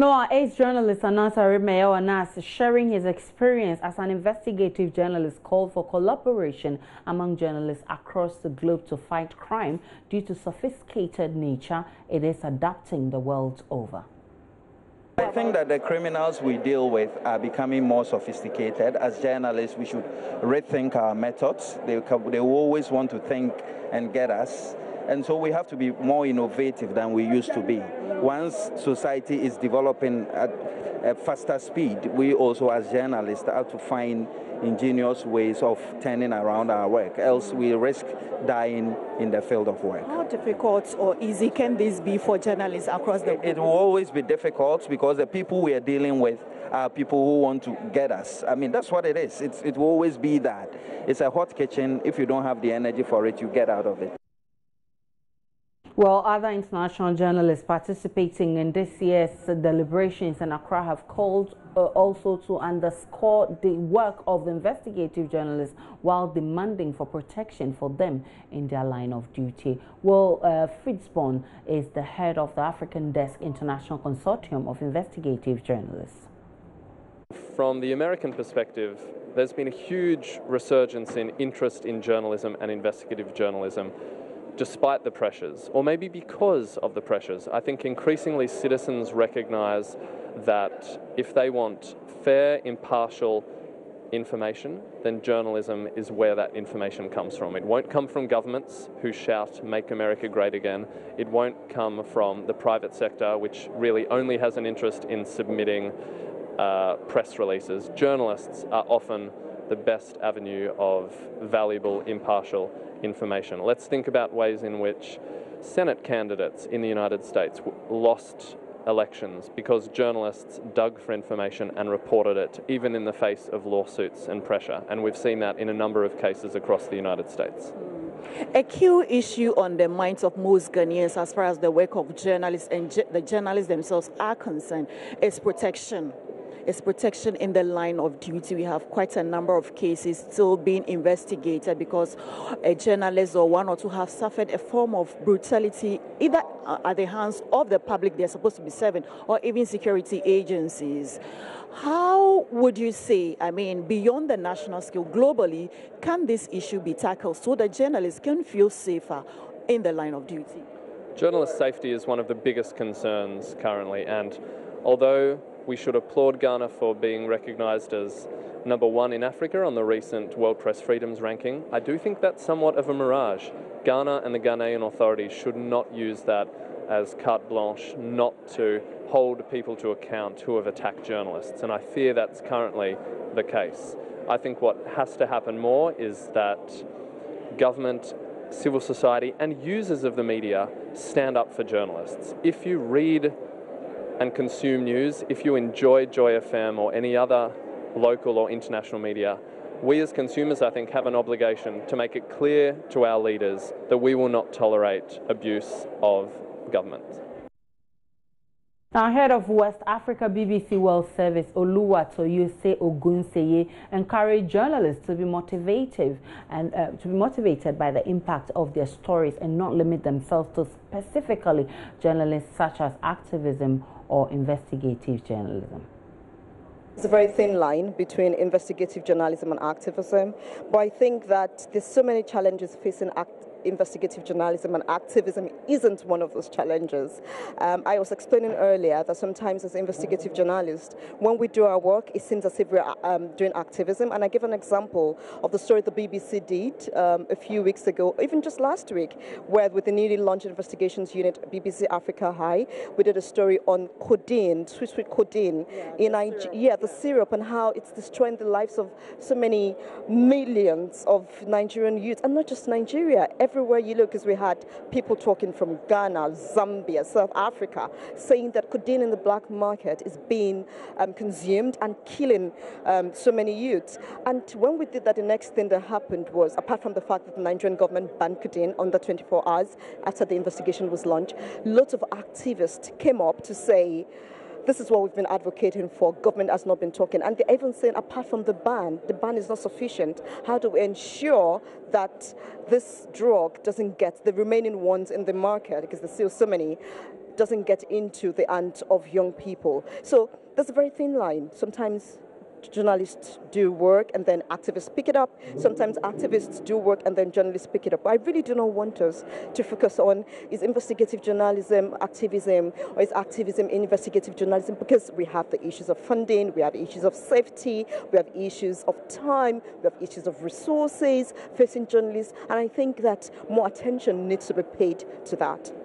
Noah, ace journalist Anasa Mayo Anas, sharing his experience as an investigative journalist, called for collaboration among journalists across the globe to fight crime due to sophisticated nature it is adapting the world over. I think that the criminals we deal with are becoming more sophisticated. As journalists, we should rethink our methods. They always want to think and get us. And so we have to be more innovative than we used to be. Once society is developing at a faster speed, we also as journalists have to find ingenious ways of turning around our work, else we risk dying in the field of work. How difficult or easy can this be for journalists across the globe? It will always be difficult because the people we are dealing with are people who want to get us. I mean, that's what it is. It will always be that. It's a hot kitchen. If you don't have the energy for it, you get out of it. Well, other international journalists participating in this year's deliberations in Accra have called also to underscore the work of the investigative journalists while demanding for protection for them in their line of duty. Well, Fitzbon is the head of the African Desk International Consortium of Investigative Journalists. From the American perspective, there's been a huge resurgence in interest in journalism and investigative journalism, despite the pressures, or maybe because of the pressures. I think increasingly citizens recognize that if they want fair, impartial information, then journalism is where that information comes from. It won't come from governments who shout, "Make America great again." It won't come from the private sector, which really only has an interest in submitting press releases. Journalists are often the best avenue of valuable, impartial information. Let's think about ways in which Senate candidates in the United States lost elections because journalists dug for information and reported it, even in the face of lawsuits and pressure. And we've seen that in a number of cases across the United States. A key issue on the minds of most Ghanaians as far as the work of journalists and the journalists themselves are concerned is protection. It's protection in the line of duty. We have quite a number of cases still being investigated because a journalist or one or two have suffered a form of brutality either at the hands of the public they're supposed to be serving or even security agencies. How would you say, I mean, beyond the national scale, globally, can this issue be tackled so that journalists can feel safer in the line of duty? Journalist safety is one of the biggest concerns currently, and although we should applaud Ghana for being recognized as #1 in Africa on the recent World Press Freedoms ranking, I do think that's somewhat of a mirage. Ghana and the Ghanaian authorities should not use that as carte blanche not to hold people to account who have attacked journalists, and I fear that's currently the case. I think what has to happen more is that government, civil society and users of the media stand up for journalists. If you read and consume news, if you enjoy Joy FM or any other local or international media, we as consumers, I think, have an obligation to make it clear to our leaders that we will not tolerate abuse of government. Now, head of West Africa BBC World Service, Oluwatoyose Ogunseye, encouraged journalists to be motivated by the impact of their stories and not limit themselves to specifically journalists such as activism or investigative journalism. It's a very thin line between investigative journalism and activism, but I think that there's so many challenges facing investigative journalism, and activism isn't one of those challenges. I was explaining earlier that sometimes as investigative journalists, when we do our work, it seems as if we're doing activism. And I give an example of the story the BBC did a few weeks ago, even just last week, where with the newly launched investigations unit, BBC Africa High, we did a story on codeine, sweet codeine in Nigeria, the syrup, and how it's destroying the lives of so many millions of Nigerian youth, and not just Nigeria. Everywhere you look, as we had people talking from Ghana, Zambia, South Africa, saying that codeine in the black market is being consumed and killing so many youths. And when we did that, the next thing that happened was, apart from the fact that the Nigerian government banned codeine under 24 hours after the investigation was launched, lots of activists came up to say, this is what we've been advocating for. Government has not been talking. And they're even saying, apart from the ban is not sufficient. How do we ensure that this drug doesn't get the remaining ones in the market, because there's still so many doesn't get into the hands of young people. So there's a very thin line. Sometimes journalists do work and then activists pick it up. Sometimes activists do work and then journalists pick it up. I really do not want us to focus on is investigative journalism activism or is activism investigative journalism, because we have the issues of funding, we have issues of safety, we have issues of time, we have issues of resources facing journalists, and I think that more attention needs to be paid to that.